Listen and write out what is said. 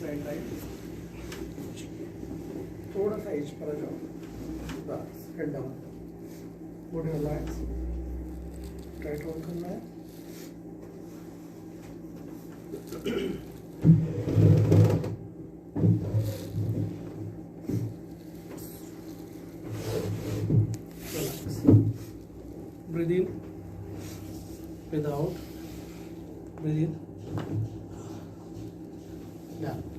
Side right, थोड़ा सा as per आ जाओ, बस head down, body relax, tight hold करना है। रिलैक्स, ब्रीथ इन, ब्रीथ आउट, ब्रीथ इन, yeah.